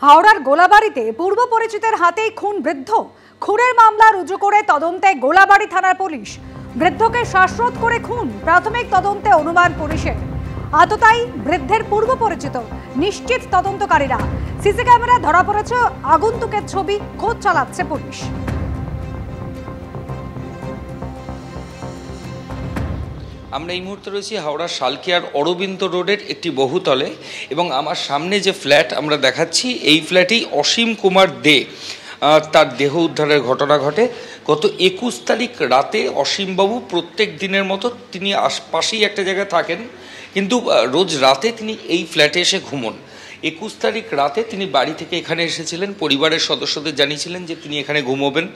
হাওড়ার গোলাবাড়িতে পূর্ব পরিচিতের হাতেই খুন বৃদ্ধ। খুনের মামলা রুজু করে তদন্তে গোলাবাড়ি থানার পুলিশ। বৃদ্ধকে শ্বাসরোধ করে খুন, প্রাথমিক তদন্তে অনুমান পুলিশের। আততায়ী বৃদ্ধের পূর্ব পরিচিত, নিশ্চিত তদন্তকারীরা। সিসি ক্যামেরায় ধরা পড়েছে আগন্তুকের ছবি, খোঁজ চালাচ্ছে পুলিশ। আমরা এই মুহূর্তে রয়েছি হাওড়া শালকিয়ার অরবিন্দ রোডের একটি বহুতলে এবং আমার সামনে যে ফ্ল্যাট আমরা দেখাচ্ছি এই ফ্ল্যাটেই অসীম কুমার দে তার দেহ উদ্ধারের ঘটনা ঘটে। গত 21 তারিখ রাতে অসীমবাবু প্রত্যেক দিনের মতো তিনি আশপাশেই একটা জায়গায় থাকেন, কিন্তু রোজ রাতে তিনি এই ফ্ল্যাটে এসে ঘুমন। 21 তারিখ রাতে তিনি বাড়ি থেকে এখানে এসেছিলেন, পরিবারের সদস্যদের জানিয়েছিলেন যে তিনি এখানে ঘুমোবেন।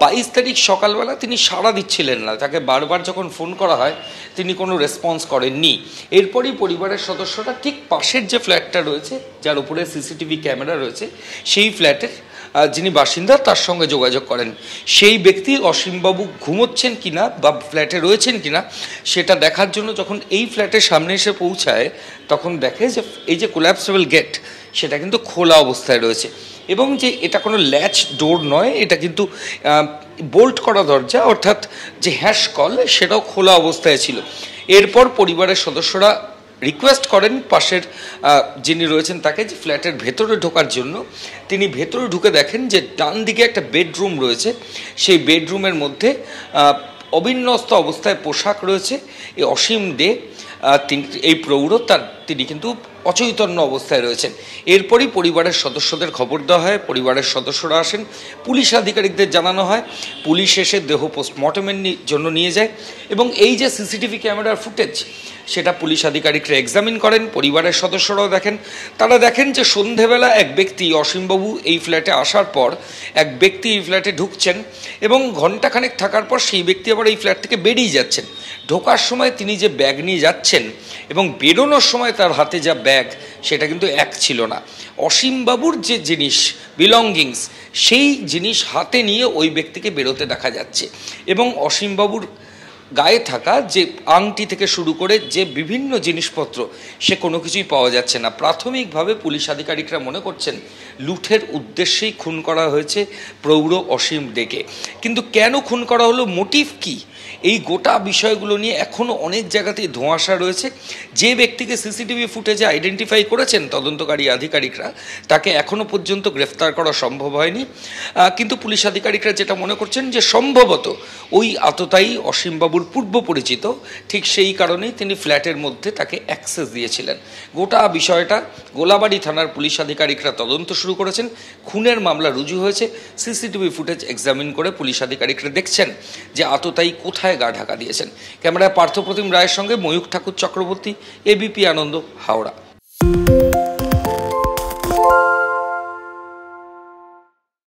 22 তারিখ সকালবেলা তিনি সাড়া দিচ্ছিলেন না, তাকে বারবার যখন ফোন করা হয় তিনি কোনো রেসপন্স করেননি। এরপরই পরিবারের সদস্যরা ঠিক পাশের যে ফ্ল্যাটটা রয়েছে, যার উপরে সিসিটিভি ক্যামেরা রয়েছে, সেই ফ্ল্যাটের যিনি বাসিন্দা তার সঙ্গে যোগাযোগ করেন। সেই ব্যক্তি অসীমবাবু ঘুমোচ্ছেন কিনা বা ফ্ল্যাটে রয়েছেন কিনা সেটা দেখার জন্য যখন এই ফ্ল্যাটের সামনে এসে পৌঁছায়, তখন দেখে যে এই যে কোল্যাপসেবল গেট সেটা কিন্তু খোলা অবস্থায় রয়েছে এবং যে এটা কোনো ল্যাচ ডোর নয়, এটা কিন্তু বোল্ট করা দরজা, অর্থাৎ যে হ্যাশ কল সেটাও খোলা অবস্থায় ছিল। এরপর পরিবারের সদস্যরা রিকোয়েস্ট করেন পাশের যিনি রয়েছেন তাকে যে ফ্ল্যাটের ভেতরে ঢোকার জন্য। তিনি ভেতরে ঢুকে দেখেন যে ডান দিকে একটা বেডরুম রয়েছে, সেই বেডরুমের মধ্যে অবিন্যস্ত অবস্থায় পোশাক রয়েছে। এই অসীম দে এই প্রৌঢ় তিনি কিন্তু অচৈতন্য অবস্থায় রয়েছেন। এরপরই পরিবারের সদস্যদের খবর দেওয়া হয়, পরিবারের সদস্যরা আসেন, পুলিশ আধিকারিকদের জানানো হয়, পুলিশ এসে দেহ পোস্টমর্টমের জন্য নিয়ে যায় এবং এই যে সিসিটিভি ক্যামেরার ফুটেজ সেটা পুলিশ আধিকারিকরা এক্সামিন করেন। পরিবারের সদস্যরাও দেখেন, তারা দেখেন যে সন্ধেবেলা এক ব্যক্তি, অসীমবাবু এই ফ্ল্যাটে আসার পর এক ব্যক্তি এই ফ্ল্যাটে ঢুকছেন এবং ঘণ্টাখানেক থাকার পর সেই ব্যক্তি আবার এই ফ্ল্যাট থেকে বেরিয়ে যাচ্ছেন। ঢোকার সময় তিনি যে ব্যাগ নিয়ে যাচ্ছেন এবং বেরোনোর সময় তার হাতে যা ব্যাগ সেটা কিন্তু এক ছিল না। অসীমবাবুর যে জিনিস বিলঙ্গিংস সেই জিনিস হাতে নিয়ে ওই ব্যক্তিকে বেরোতে দেখা যাচ্ছে এবং অসীমবাবুর গায়ে থাকা যে আংটি থেকে শুরু করে যে বিভিন্ন জিনিসপত্র সে কোনো কিছুই পাওয়া যাচ্ছে না। প্রাথমিকভাবে পুলিশ আধিকারিকরা মনে করছেন লুঠের উদ্দেশ্যেই খুন করা হয়েছে প্রৌঢ় অসীম দেকে। কিন্তু কেন খুন করা হলো, মোটিভ কি, এই গোটা বিষয়গুলো নিয়ে এখনও অনেক জায়গাতেই ধোঁয়াশা রয়েছে। যে ব্যক্তিকে সিসিটিভি ফুটেজে আইডেন্টিফাই করেছেন তদন্তকারী আধিকারিকরা, তাকে এখনও পর্যন্ত গ্রেফতার করা সম্ভব হয়নি। কিন্তু পুলিশ আধিকারিকরা যেটা মনে করছেন যে সম্ভবত ওই আততায়ী অসীমবাবুর পূর্ব পরিচিত, ঠিক সেই কারণেই তিনি ফ্ল্যাটের মধ্যে তাকে অ্যাক্সেস দিয়েছিলেন। গোটা বিষয়টা গোলাবাড়ি থানার পুলিশ আধিকারিকরা তদন্ত শুরু করেছেন। খুনের মামলা রুজু হয়েছে। সিসিটিভি ফুটেজ এক্সামিন করে পুলিশ আধিকারিকরা দেখছেন যে আততায়ী কোথায় গা ঢাকা দিয়েছেন। ক্যামেরায় পার্থপ্রতিম রায়ের সঙ্গে ময়ূখ ঠাকুর চক্রবর্তী, এবিপি আনন্দ, হাওড়া।